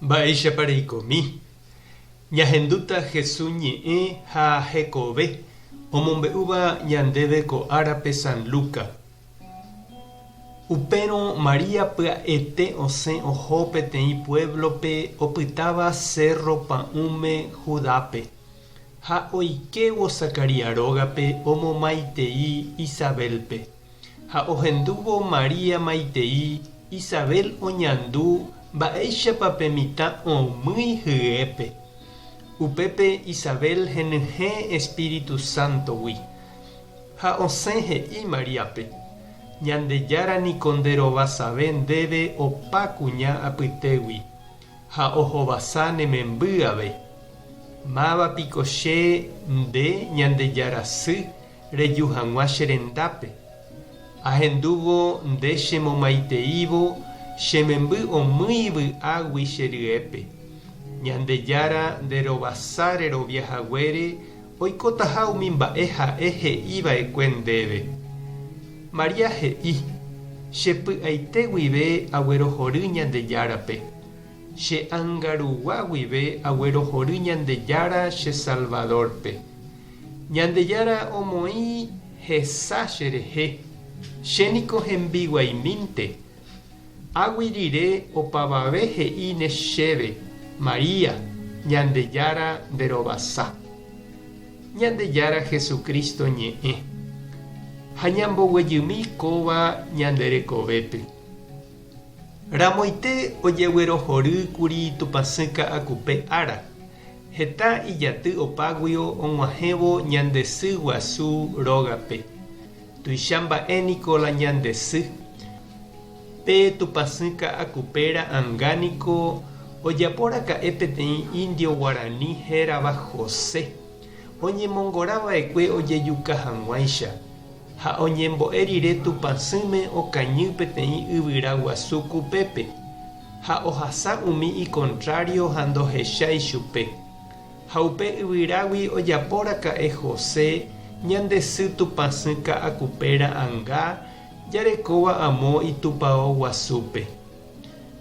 Mba'éichapareikomi. Ñahendúta Jesús ñe'ẽ ha hekove omombe'úva ñandéve ko árape San Luca. Upérõ Maria pya'ete osẽ oho peteĩ pueblope opytáva Cerro Pa'ũme Judápe. Ha oikevo Zacaria rógape omomaitei Isabelpe. Ha ohendúvo Maria maitei Isabel oñandu mba'éichapa pe mitã omýi hyépe. Upépe Isabel henyhẽ Espíritu Santogui. Ha osẽ he'i Mariápe: Ñandejára niko nderovasave ndéve opa kuña apytégui, ha ohovasa ne membyave. Mávapiko che nde Ñandejára sy reju hag̃ua che rendápe. Ahendúvo nde chemomaiteívo che memby omýi vy'águi che ryépe. Ñandejára nderovasa reroviahaguére oikotaha umi mba'e ha'e he'íva'ekue ndéve. Maria he'i: chepy'aite guive aguerohory Ñandejárape. Che angarugua guive aguerohory Ñandejára che Salvadorpe. Ñandejára omoĩ hesa cherehe. Chéniko hembiguaimínte. Águi rire opavave he'i ne chéve: María, Ñandejára nderovasa. Ñandejára Jesucristo ñe'ẽ. Ha ñamboguejymi kóva ñanderekovépe. Ramoite ojeguerohorýkuri Tupãsy Ka'akupe ára. Heta ijaty opáguio og̃uahẽvo ñandesy guasu rógape. Tuicha mba'éniko la ñandesy. Pe Tupãsy Ka'akupéra ãngániko ojapóraka'e peteĩ indio guarani hérava José. Oñemongorava'ekue ojejuka hag̃uáicha. Ha oñembo'e rire Tupãsýme okañy peteĩ yvyra guasu kupépe. Ha ohasa umi icontrario ha ndohecha ichupe. Ha upe yvyrágui ojapóraka'e José ñandesy Tupãsy Ka'akupéra ãnga jarekóva amo itupão guasúpe.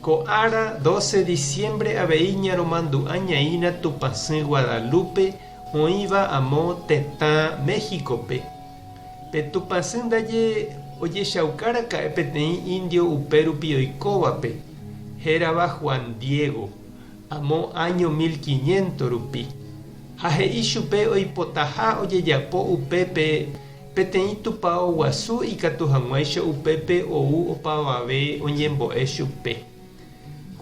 Ko ára 12 diciembre avei ñaromandu'añaína Tupãsy Guadalupe oĩva amo tetã Méxicope. Pe Tupãsy ndaje ojechaukáraka'e peteĩ indio upérupi oikóvape. Hérava Juan Diego, amo año 1500 rupi. Ha he'i chupe oipotaha ojejapo upépe peteĩ tupão guasu ikatu hag̃uáicha upépe ou opavave oñembo'e chupe.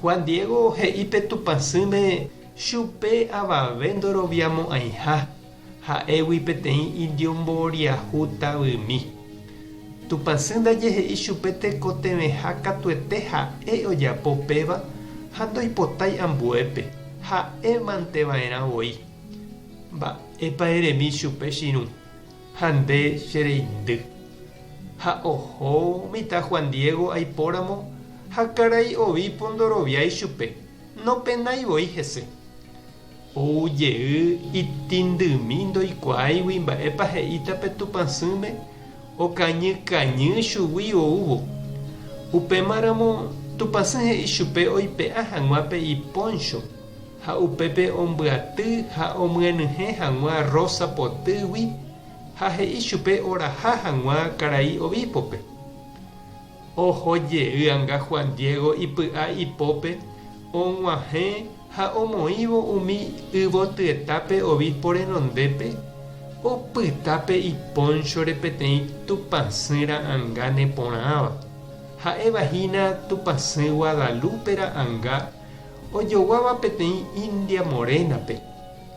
Juan Diego he'i pe Tupãsýme chupe avave ndoroviamo'ãiha. Ha'égui peteĩ indio mboriahu tavymi. Tupãsy ndaje he'i chupe tekotevẽha katuete ha'e ojapo péva ha ndoipotái ambuépe. Ha'e manteva'erã voi. Mba'épa eremi chupe chiru. Ha nde chereindy. Ha oho mitã Juan Diego aipóramo ha karai ovípo ndoroviái chupe. Nopenaivoi hese. Oujey itindymi ndoikuáigui mba'épa he'íta pe Tupãsýme okañykañy chugui oúvo. Upémaramo Tupãsy he'i chupe oipe'a hag̃uápe iponcho. Ha upépe ombyaty ha omyenyhẽ hag̃ua rosa potýgui ha he'i chupe oraha hag̃ua karai ovípope. Ohojey anga Juan Diego ipy'a ipópe og̃uahẽ ha omoĩvo umi yvotyetápe ovípo renondépe opytápe iponchore peteĩ Tupãsýra ãnga neporãva. Ha'evahína Tupãsy Guadalupera ãnga ojoguáva peteĩ India Morénape.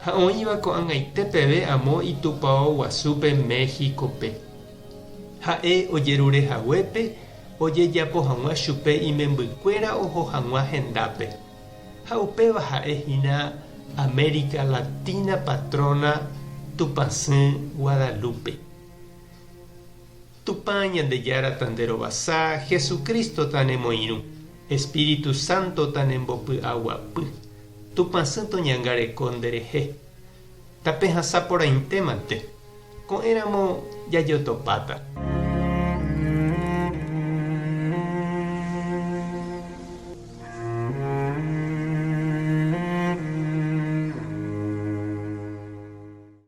Ha oĩva ko'ag̃aite peve amo itupão guasúpe Méxicope. Ha'e ojerurehaguépe ojejapo hag̃ua chupe imembykuéra oho hag̃ua hendápe. Ha upéva ha'ehína América Latina patrona Tupãsy Guadalupe. Tupã Ñandejára tanderovasa, Jesucristo tanemoirũ, Espíritu Santo tanembopy'aguapy. Tupãsy toñangareko nderehe. Tape hasã porãitémante. Ko'ẽramo jajotopáta.